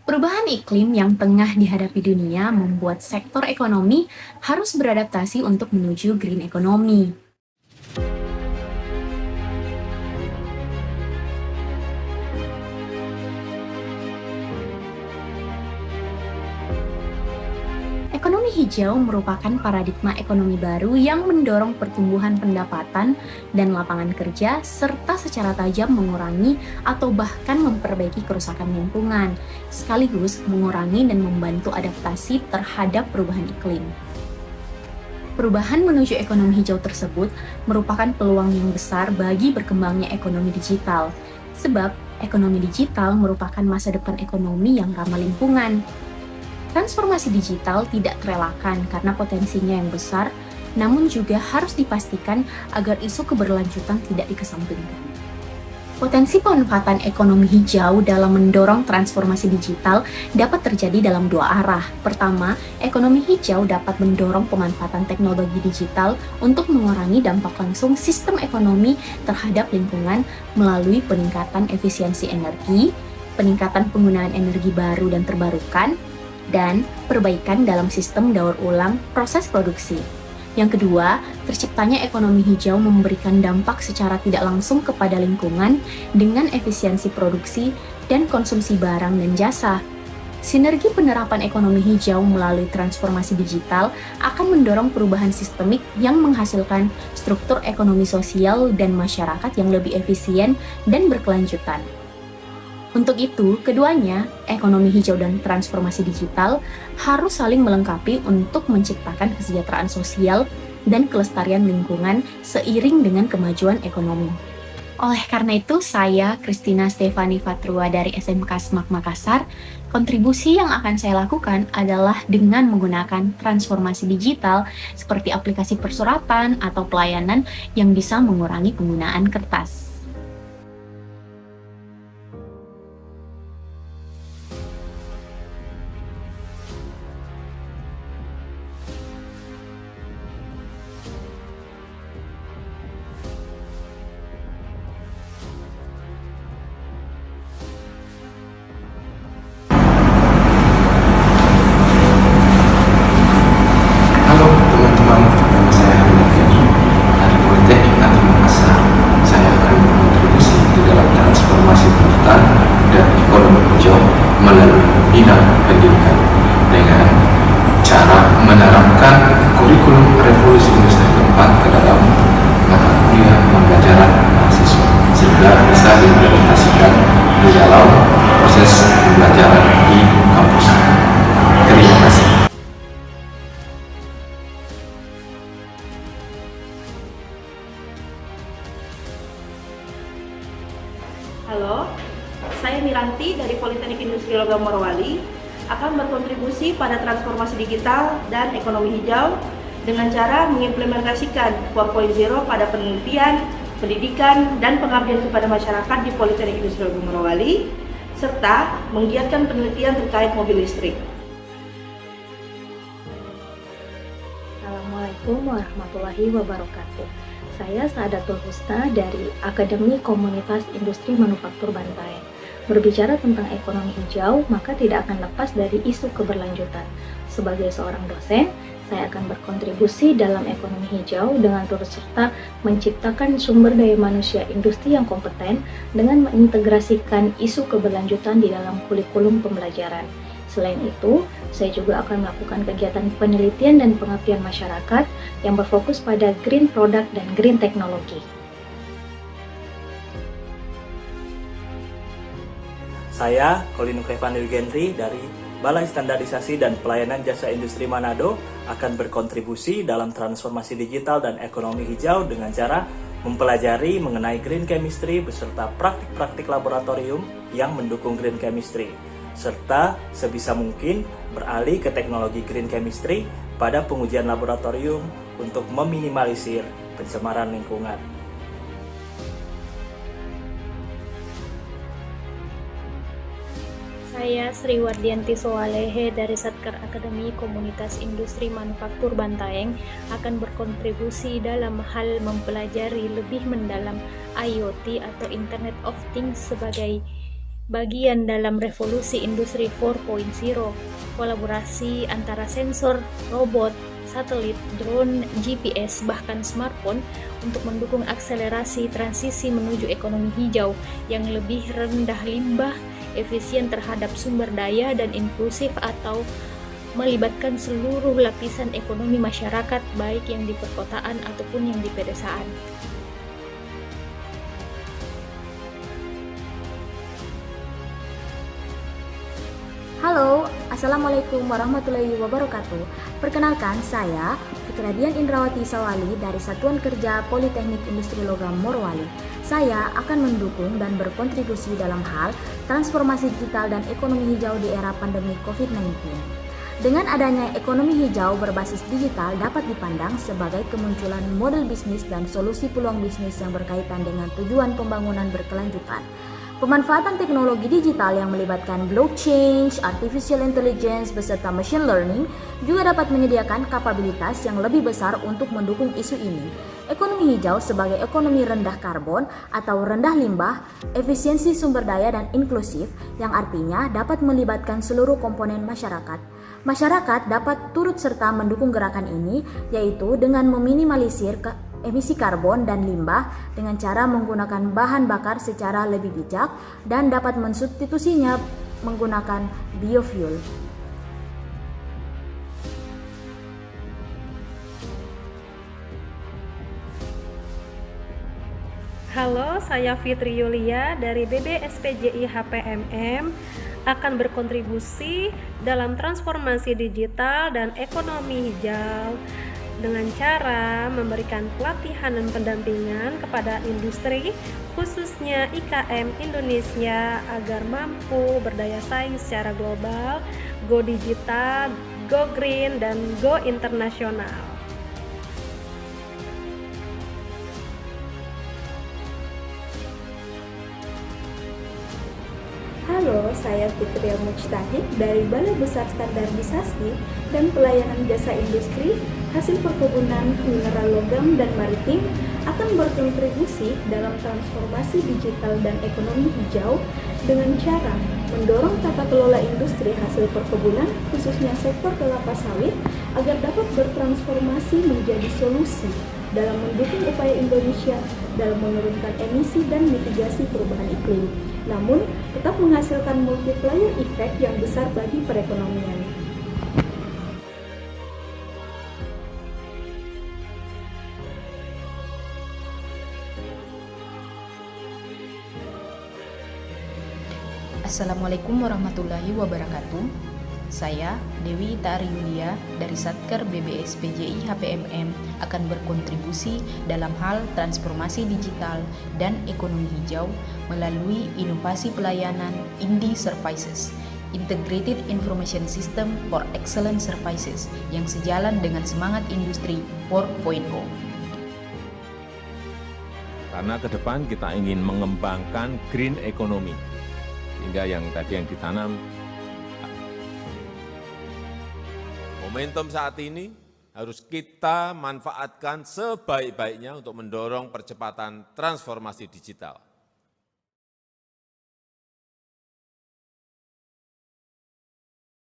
Perubahan iklim yang tengah dihadapi dunia membuat sektor ekonomi harus beradaptasi untuk menuju green economy. Ekonomi hijau merupakan paradigma ekonomi baru yang mendorong pertumbuhan pendapatan dan lapangan kerja serta secara tajam mengurangi atau bahkan memperbaiki kerusakan lingkungan, sekaligus mengurangi dan membantu adaptasi terhadap perubahan iklim. Perubahan menuju ekonomi hijau tersebut merupakan peluang yang besar bagi berkembangnya ekonomi digital, sebab ekonomi digital merupakan masa depan ekonomi yang ramah lingkungan. Transformasi digital tidak terelakkan karena potensinya yang besar, namun juga harus dipastikan agar isu keberlanjutan tidak dikesampingkan. Potensi pemanfaatan ekonomi hijau dalam mendorong transformasi digital dapat terjadi dalam dua arah. Pertama, ekonomi hijau dapat mendorong pemanfaatan teknologi digital untuk mengurangi dampak langsung sistem ekonomi terhadap lingkungan melalui peningkatan efisiensi energi, peningkatan penggunaan energi baru dan terbarukan, dan perbaikan dalam sistem daur ulang proses produksi. Yang kedua, terciptanya ekonomi hijau memberikan dampak secara tidak langsung kepada lingkungan dengan efisiensi produksi dan konsumsi barang dan jasa. Sinergi penerapan ekonomi hijau melalui transformasi digital akan mendorong perubahan sistemik yang menghasilkan struktur ekonomi sosial dan masyarakat yang lebih efisien dan berkelanjutan. Untuk itu, keduanya, ekonomi hijau dan transformasi digital, harus saling melengkapi untuk menciptakan kesejahteraan sosial dan kelestarian lingkungan seiring dengan kemajuan ekonomi. Oleh karena itu, saya, Christina Stefani Fatrua dari SMK Semak Makassar, kontribusi yang akan saya lakukan adalah dengan menggunakan transformasi digital seperti aplikasi persuratan atau pelayanan yang bisa mengurangi penggunaan kertas. Halo teman-teman, nama saya Hamid Gani dari Politeknik Negeri Makassar. Saya akan berkontribusi di dalam transformasi pendidikan dan ekonomi hijau melalui bidang pendidikan dengan cara menerapkan kurikulum revolusi industri keempat ke dalam mata kuliah pembelajaran mahasiswa sehingga bisa diimplementasikan di dalam proses pembelajaran di kampus. Terima kasih. Halo, saya Miranti dari Politeknik Industri Logam Morowali akan berkontribusi pada transformasi digital dan ekonomi hijau dengan cara mengimplementasikan 4.0 pada penelitian, pendidikan, dan pengabdian kepada masyarakat di Politeknik Industri Logam Morowali, serta menggiatkan penelitian terkait mobil listrik. Assalamualaikum warahmatullahi wabarakatuh. Saya Saadatul Husna dari Akademi Komunitas Industri Manufaktur Bantaeng. Berbicara tentang ekonomi hijau, maka tidak akan lepas dari isu keberlanjutan. Sebagai seorang dosen, saya akan berkontribusi dalam ekonomi hijau dengan turut serta menciptakan sumber daya manusia industri yang kompeten dengan mengintegrasikan isu keberlanjutan di dalam kurikulum pembelajaran. Selain itu, saya juga akan melakukan kegiatan penelitian dan pengabdian masyarakat yang berfokus pada green product dan green teknologi. Saya, Colin Krevan Gendri dari Balai Standarisasi dan Pelayanan Jasa Industri Manado akan berkontribusi dalam transformasi digital dan ekonomi hijau dengan cara mempelajari mengenai green chemistry beserta praktik-praktik laboratorium yang mendukung green chemistry, serta sebisa mungkin beralih ke teknologi green chemistry pada pengujian laboratorium untuk meminimalisir pencemaran lingkungan. Saya Sri Wardianti Soalehe dari Satkar Akademi Komunitas Industri Manufaktur Bantaeng akan berkontribusi dalam hal mempelajari lebih mendalam IoT atau Internet of Things sebagai bagian dalam revolusi industri 4.0. Kolaborasi antara sensor, robot, satelit, drone, GPS, bahkan smartphone untuk mendukung akselerasi transisi menuju ekonomi hijau yang lebih rendah limbah, efisien terhadap sumber daya, dan inklusif atau melibatkan seluruh lapisan ekonomi masyarakat, baik yang di perkotaan ataupun yang di pedesaan. Halo, Assalamualaikum warahmatullahi wabarakatuh. Perkenalkan, saya Fikradian Indrawati Sawali dari Satuan Kerja Politeknik Industri Logam Morowali. Saya akan mendukung dan berkontribusi dalam hal transformasi digital dan ekonomi hijau di era pandemi COVID-19. Dengan adanya ekonomi hijau berbasis digital dapat dipandang sebagai kemunculan model bisnis dan solusi peluang bisnis yang berkaitan dengan tujuan pembangunan berkelanjutan. Pemanfaatan teknologi digital yang melibatkan blockchain, artificial intelligence, beserta machine learning juga dapat menyediakan kapabilitas yang lebih besar untuk mendukung isu ini. Ekonomi hijau sebagai ekonomi rendah karbon atau rendah limbah, efisiensi sumber daya dan inklusif yang artinya dapat melibatkan seluruh komponen masyarakat. Masyarakat dapat turut serta mendukung gerakan ini, yaitu dengan meminimalisir emisi karbon dan limbah dengan cara menggunakan bahan bakar secara lebih bijak dan dapat mensubstitusinya menggunakan biofuel. Halo, saya Fitri Yulia dari BBSPJI HPMM akan berkontribusi dalam transformasi digital dan ekonomi hijau dengan cara memberikan pelatihan dan pendampingan kepada industri, khususnya IKM Indonesia agar mampu berdaya saing secara global, go digital, go green, dan go internasional. Halo, saya Fitria Mujtahid dari Balai Besar Standarisasi dan Pelayanan Jasa Industri Hasil Perkebunan Mineral Logam dan Maritim akan berkontribusi dalam transformasi digital dan ekonomi hijau dengan cara mendorong tata kelola industri hasil perkebunan, khususnya sektor kelapa sawit, agar dapat bertransformasi menjadi solusi dalam mendukung upaya Indonesia dalam menurunkan emisi dan mitigasi perubahan iklim, namun tetap menghasilkan multiplier effect yang besar bagi perekonomian. Assalamualaikum warahmatullahi wabarakatuh. Saya Dewi Tari Yulia dari Satker BBS PJI HPMM akan berkontribusi dalam hal transformasi digital dan ekonomi hijau melalui inovasi pelayanan Indi Services, Integrated Information System for Excellent Services yang sejalan dengan semangat industri 4.0. Karena ke depan kita ingin mengembangkan green economy, sehingga yang tadi yang ditanam. Momentum saat ini harus kita manfaatkan sebaik-baiknya untuk mendorong percepatan transformasi digital.